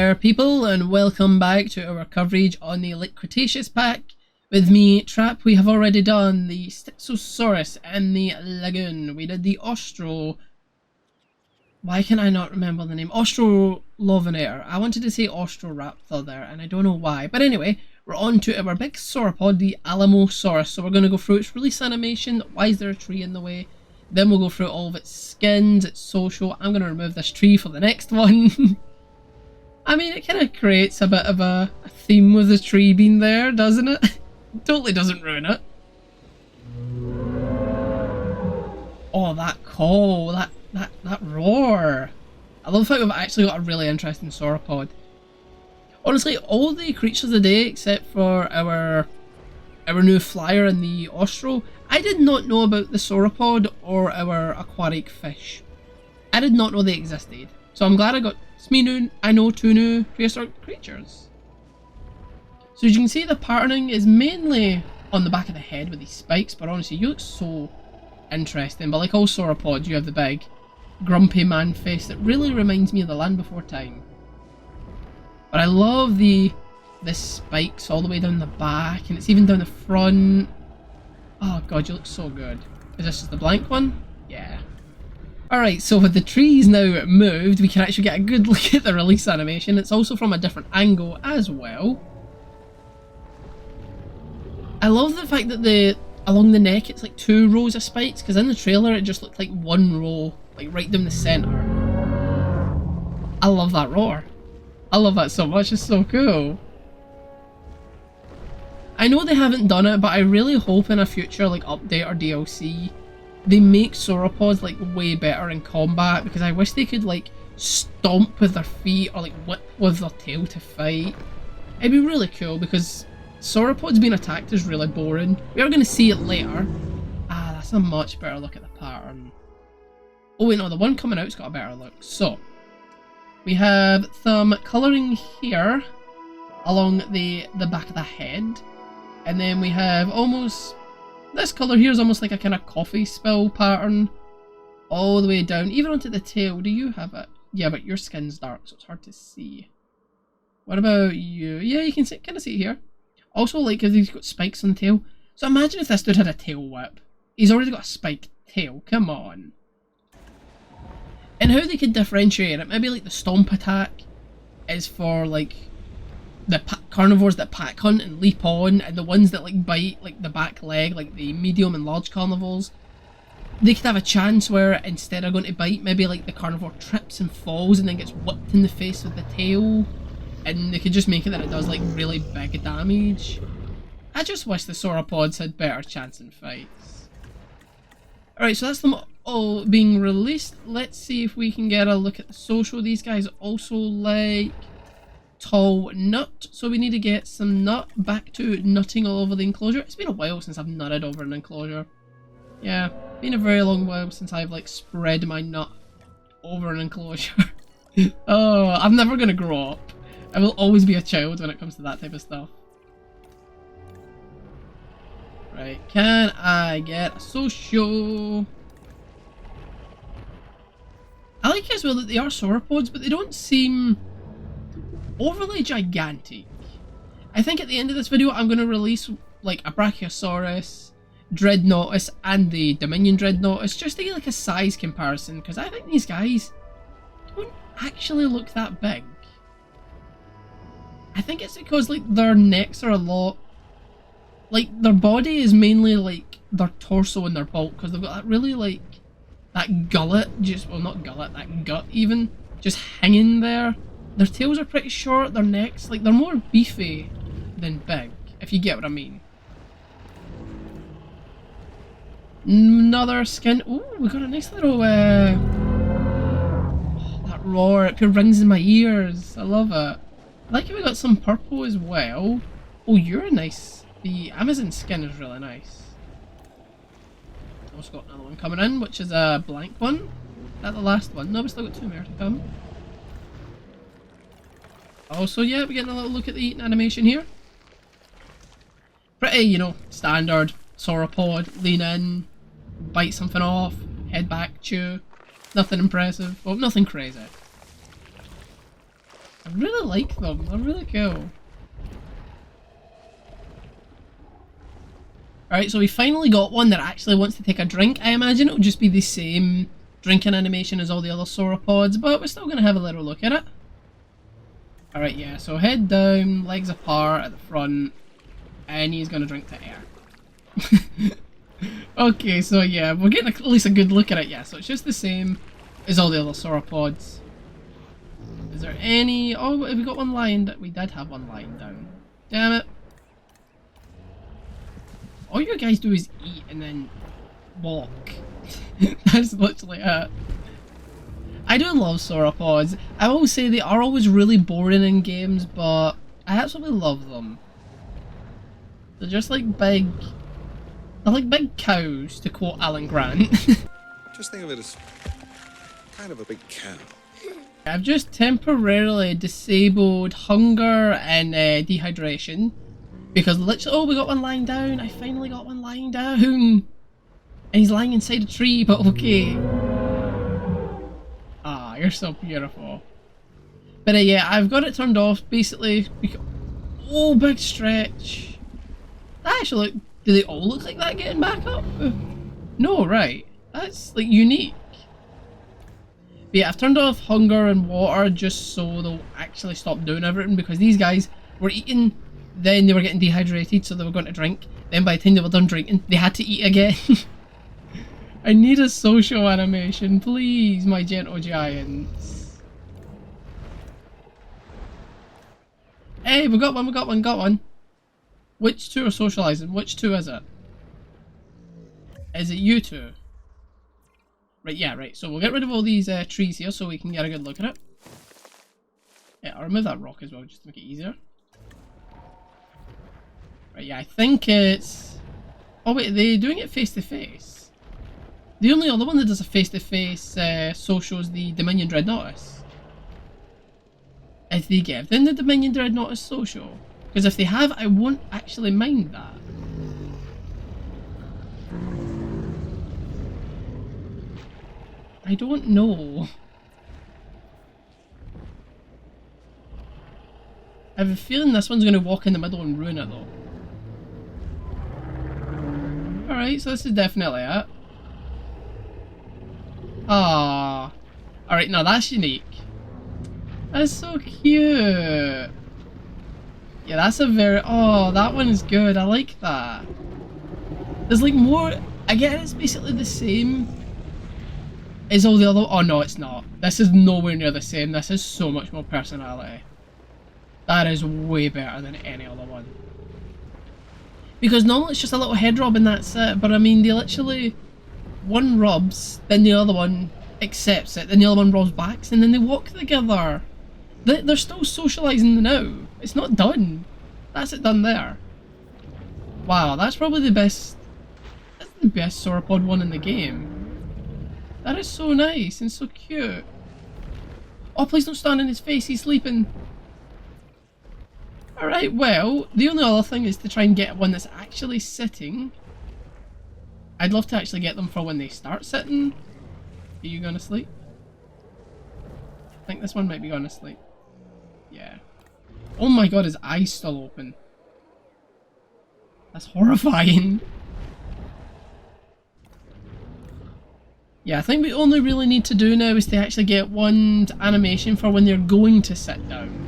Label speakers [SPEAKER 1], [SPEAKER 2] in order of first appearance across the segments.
[SPEAKER 1] there people, and welcome back to our coverage on the late Cretaceous pack. With me, Trap, we have already done the Styxosaurus and the Lagoon. We did the Why can I not remember the name? Australorvinator. I wanted to say Austroraptor there, and I don't know why. But anyway, we're on to our big sauropod, the Alamosaurus. So we're going to go through its release animation, why is there a tree in the way? Then we'll go through all of its skins, its social. I'm going to remove this tree for the next one. I mean, it kind of creates a bit of a theme with the tree being there, doesn't it? Totally doesn't ruin it. Oh, that call, that roar. I love how we've actually got a really interesting sauropod. Honestly, all the creatures of the day, except for our new flyer and the Austro, I did not know about the sauropod or our aquatic fish. I did not know they existed. So I'm glad I know two new prehistoric creatures. So as you can see, the patterning is mainly on the back of the head with these spikes, but honestly, you look so interesting. But like all sauropods, you have the big grumpy man face that really reminds me of the Land Before Time. But I love the spikes all the way down the back, and it's even down the front. Oh god, you look so good. Is this just the blank one? Yeah. Alright, so with the trees now moved, we can actually get a good look at the release animation. It's also from a different angle as well. I love the fact that along the neck it's like 2 rows of spikes, because in the trailer it just looked like 1 row, like right down the centre. I love that roar. I love that so much, it's so cool. I know they haven't done it, but I really hope in a future like update or DLC they make sauropods like way better in combat, because I wish they could like stomp with their feet or like whip with their tail to fight. It'd be really cool, because sauropods being attacked is really boring. We are going to see it later. Ah, that's a much better look at the pattern. Oh wait, no, the one coming out's got a better look. So we have some colouring here along the back of the head. And then we have almost, this colour here is almost like a kind of coffee spill pattern all the way down, even onto the tail. Do you have it? Yeah, but your skin's dark, so it's hard to see. What about you? Yeah, you can kind of see it here. Also, like, because he's got spikes on the tail. So imagine if this dude had a tail whip. He's already got a spiked tail, come on. And how they could differentiate it, maybe like the stomp attack is for like the carnivores that pack hunt and leap on, and the ones that like bite like the back leg, like the medium and large carnivores, they could have a chance where instead of going to bite, maybe like the carnivore trips and falls and then gets whipped in the face with the tail, and they could just make it that it does like really big damage. I just wish the sauropods had better chance in fights. Alright, so that's them all being released. Let's see if we can get a look at the social. These guys also like tall nut, so we need to get some nut. Back to nutting all over the enclosure. It's been a while since I've nutted over an enclosure. Yeah, been a very long while since I've like spread my nut over an enclosure. Oh, I'm never gonna grow up. I will always be a child when it comes to that type of stuff. Right, can I get a social? I like as well that they are sauropods, but they don't seem overly gigantic. I think at the end of this video I'm going to release like a Brachiosaurus, Dreadnoughtus and the Dominion Dreadnoughtus, just to get like a size comparison, because I think these guys don't actually look that big. I think it's because like their necks are a lot, like their body is mainly like their torso and their bulk, because they've got that really like that gullet, well not gullet, that gut even, just hanging there. Their tails are pretty short, their necks, like they're more beefy than big, if you get what I mean. Another skin. Ooh, we got a nice little oh, that roar, it rings in my ears. I love it. I like how we got some purple as well. Oh, you're nice. The Amazon skin is really nice. Also got another one coming in, which is a blank one. Is that the last one? No, we still got 2 more to come. Also, yeah, we're getting a little look at the eating animation here. Pretty, you know, standard sauropod, lean in, bite something off, head back, chew. Nothing impressive. Well, nothing crazy. I really like them. They're really cool. Alright, so we finally got one that actually wants to take a drink. I imagine it'll just be the same drinking animation as all the other sauropods, but we're still going to have a little look at it. Alright, yeah, so head down, legs apart at the front, and he's going to drink to air. Okay, so yeah, we're getting at least a good look at it, yeah, so it's just the same as all the other sauropods. Is there any... Oh, have we got one lying down? We did have one lying down. Damn it. All you guys do is eat and then walk. That's literally it. I do love sauropods. I will say they are always really boring in games, but I absolutely love them. They're just like big... They're like big cows, to quote Alan Grant.
[SPEAKER 2] Just think of it as kind of a big cow.
[SPEAKER 1] I've just temporarily disabled hunger and dehydration. Because literally, oh, we got one lying down. I finally got one lying down. And he's lying inside a tree, but okay. Ah, you're so beautiful. But yeah, I've got it turned off, basically. Because, oh, big stretch. Actually, do they all look like that getting back up? No, right. That's, like, unique. But yeah, I've turned off hunger and water just so they'll actually stop doing everything, because these guys were eating, then they were getting dehydrated, so they were going to drink. Then by the time they were done drinking, they had to eat again. I need a social animation, please, my gentle giants. Hey, we got one. Which two are socializing? Which two is it? Is it you two? Right, yeah, right. So we'll get rid of all these trees here so we can get a good look at it. Yeah, I'll remove that rock as well just to make it easier. Right, yeah, I think it's... Oh wait, are they doing it face to face? The only other one that does a face to face social is the Dominion Dreadnoughtus. If they give them the Dominion Dreadnoughtus social? Because if they have, I won't actually mind that. I don't know. I have a feeling this one's going to walk in the middle and ruin it though. Alright, so this is definitely it. Ah, alright, now that's unique. That's so cute. Yeah, that's a very... Oh, that one is good. I like that. There's like more... I get it's basically the same as all the other... Oh no, it's not. This is nowhere near the same. This has so much more personality. That is way better than any other one. Because normally it's just a little head rub and that's it. But I mean, they literally... One rubs, then the other one accepts it, then the other one rubs back, and then they walk together. They're still socializing now. It's not done. That's it done there. Wow, that's probably the best... That's the best sauropod one in the game. That is so nice and so cute. Oh, please don't stand in his face, he's sleeping. Alright, well, the only other thing is to try and get one that's actually sitting. I'd love to actually get them for when they start sitting. Are you gonna sleep? I think this one might be gonna sleep. Yeah. Oh my god, his eye's still open. That's horrifying. Yeah, I think we only really need to do now is to actually get one animation for when they're going to sit down.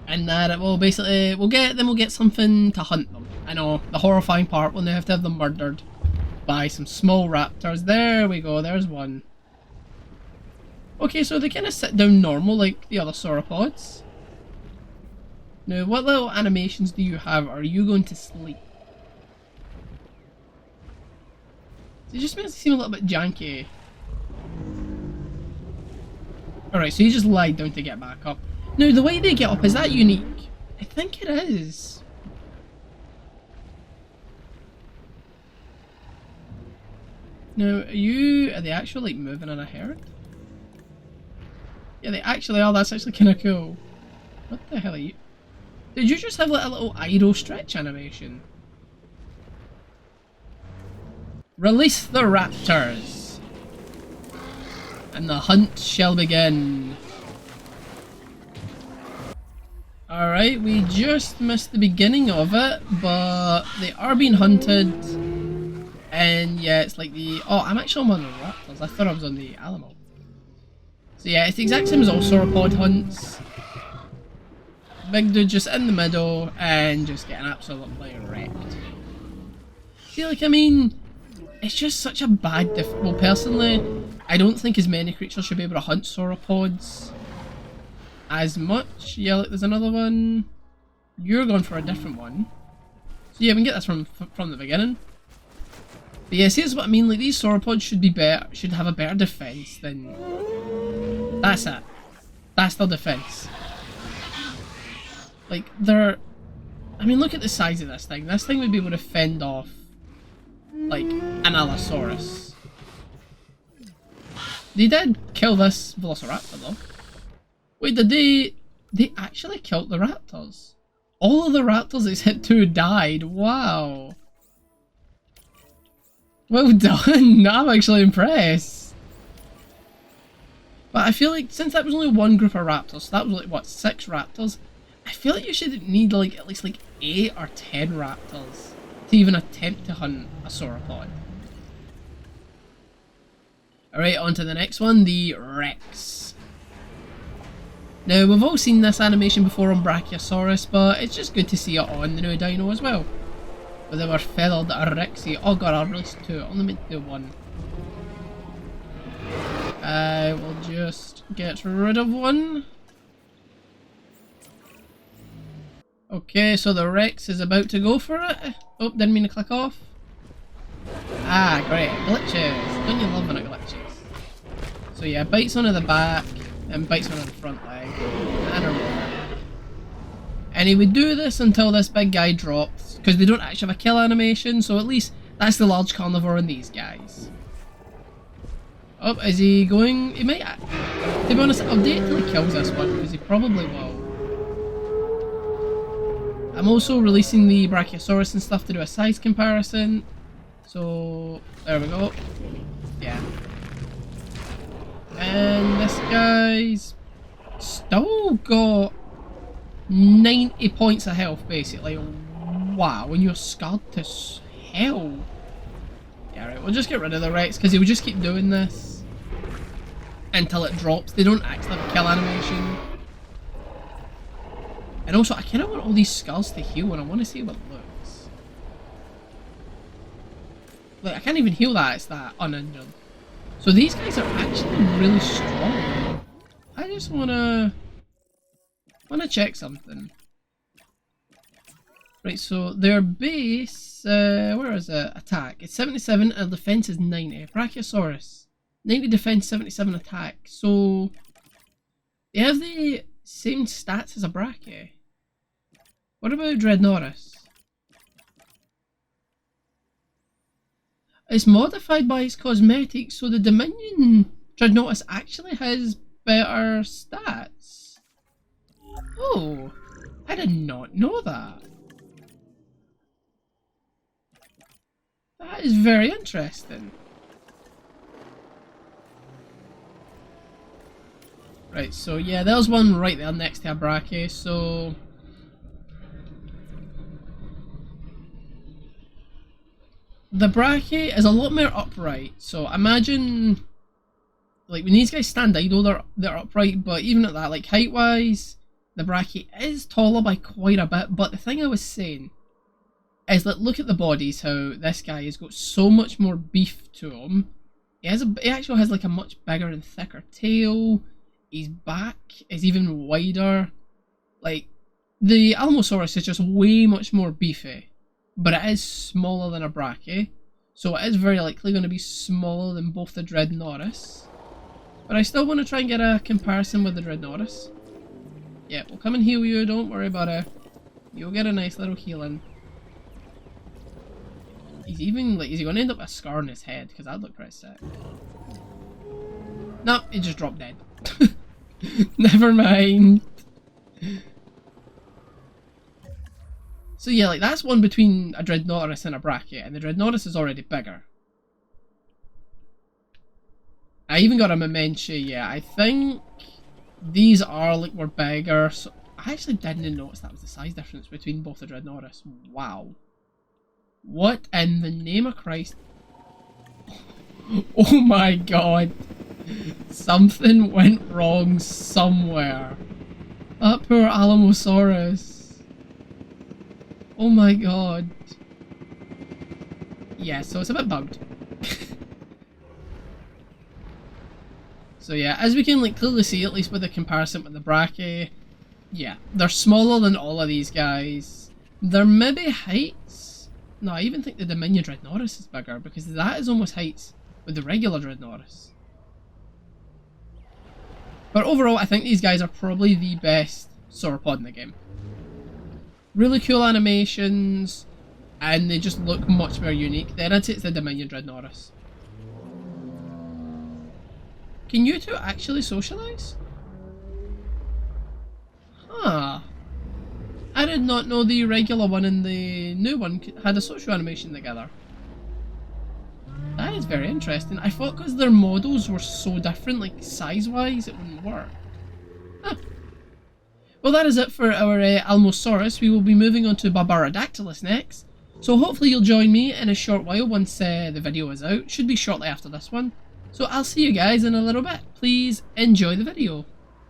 [SPEAKER 1] And that it will basically, we'll get something to hunt them. I know, the horrifying part when they have to have them murdered by some small raptors. There we go, there's one. Okay, so they kind of sit down normal like the other sauropods. Now, what little animations do you have? Are you going to sleep? It just makes it seem a little bit janky. Alright, so you just lie down to get back up. Now, the way they get up, is that unique? I think it is. Now, are they actually like moving in a herd? Yeah, they actually are. That's actually kind of cool. What the hell are you? Did you just have like a little idle stretch animation? Release the raptors! And the hunt shall begin. Alright, we just missed the beginning of it, but they are being hunted. And yeah, it's like the... Oh, I'm actually on the raptors. I thought I was on the Alamo. So yeah, it's the exact same as all sauropod hunts. Big dude just in the middle and just getting absolutely wrecked. See, like, I mean, it's just such a bad well, personally, I don't think as many creatures should be able to hunt sauropods as much. Yeah, like, there's another one. You're going for a different one. So yeah, we can get this from the beginning. But yeah, see, that's what I mean. Like, these sauropods should be better, should have a better defense than... That's it. That's their defense. Like, they're... I mean, look at the size of this thing. This thing would be able to fend off, like, an Alamosaurus. They did kill this Velociraptor, though. Wait, did they... They actually killed the raptors. All of the raptors except 2 died. Wow. Well done. I'm actually impressed. But I feel like since that was only one group of raptors, so that was like, what, 6 raptors? I feel like you should need like at least like 8 or 10 raptors to even attempt to hunt a sauropod. Alright, on to the next one, the Rex. Now, we've all seen this animation before on Brachiosaurus, but it's just good to see it on the new dino as well. With our feathered Rexy. Oh god, I released 2. I only meant to do 1. I will just get rid of 1. Okay, so the Rex is about to go for it. Oh, didn't mean to click off. Ah, great. Glitches. Don't you love when it glitches? So yeah, bites onto the back, and bites onto the front leg. And a roll. And he would do this until this big guy drops, because they don't actually have a kill animation, so at least that's the large carnivore in these guys. Oh, is he going? He might... To be honest, I'll wait till he kills this one, because he probably will. I'm also releasing the Brachiosaurus and stuff to do a size comparison. So, there we go. Yeah. And this guy's still got 90 points of health, basically. Wow, when you're scarred to hell. Yeah, right, we'll just get rid of the Rex, because he will just keep doing this until it drops. They don't actually have a kill animation. And also, I kind of want all these skulls to heal, and I want to see what it looks. Like, I can't even heal that, it's that uninjured. So these guys are actually really strong. I just wanna check something. Right, so their base, where is it? Attack. It's 77 and defense is 90. Brachiosaurus. 90 defense, 77 attack. So, they have the same stats as a Brachie. What about Dreadnoughtus? It's modified by its cosmetics, so the Dominion Dreadnoughtus actually has better stats. Oh, I did not know that. That is very interesting. Right, so yeah, there's one right there next to a Brachie, so... The Brachie is a lot more upright, so imagine... Like, when these guys stand idle, they're upright, but even at that, like, height-wise, the Brachie is taller by quite a bit, but the thing I was saying is that look at the bodies, how this guy has got so much more beef to him. He actually has like a much bigger and thicker tail. His back is even wider. Like, the Alamosaurus is just way much more beefy, but it is smaller than a Brachie, so it is very likely going to be smaller than both the Dreadnoughtus. But I still want to try and get a comparison with the Dreadnoughtus. Yeah, we'll come and heal you, don't worry about it. You'll get a nice little healing. He's even, like, is he going to end up with a scar on his head? Because that'd look pretty sick. No, he just dropped dead. Never mind. So yeah, like, that's one between a Dreadnoughtus and a Brachie, and the Dreadnoughtus is already bigger. I even got a Mementia, yeah. I think these are, like, more bigger, so I actually didn't notice that was the size difference between both the Dreadnoughtus. Wow. What in the name of Christ? Oh my god. Something went wrong somewhere. That poor Alamosaurus. Oh my god. Yeah, so it's a bit bugged. So yeah, as we can like clearly see, at least with the comparison with the Brachy, yeah, they're smaller than all of these guys. They're maybe heights. No, I even think the Dominion Dreadnoughtus is bigger, because that is almost heights with the regular Dreadnoughtus. But overall, I think these guys are probably the best sauropod in the game. Really cool animations, and they just look much more unique. Then I'd say it's the Dominion Dreadnoughtus. Can you two actually socialize? Huh. I did not know the regular one and the new one had a social animation together. That is very interesting. I thought because their models were so different, like size-wise, it wouldn't work. Huh. Well, that is it for our Alamosaurus. We will be moving on to Barbarodactylus next. So hopefully you'll join me in a short while once the video is out. Should be shortly after this one. So I'll see you guys in a little bit. Please enjoy the video.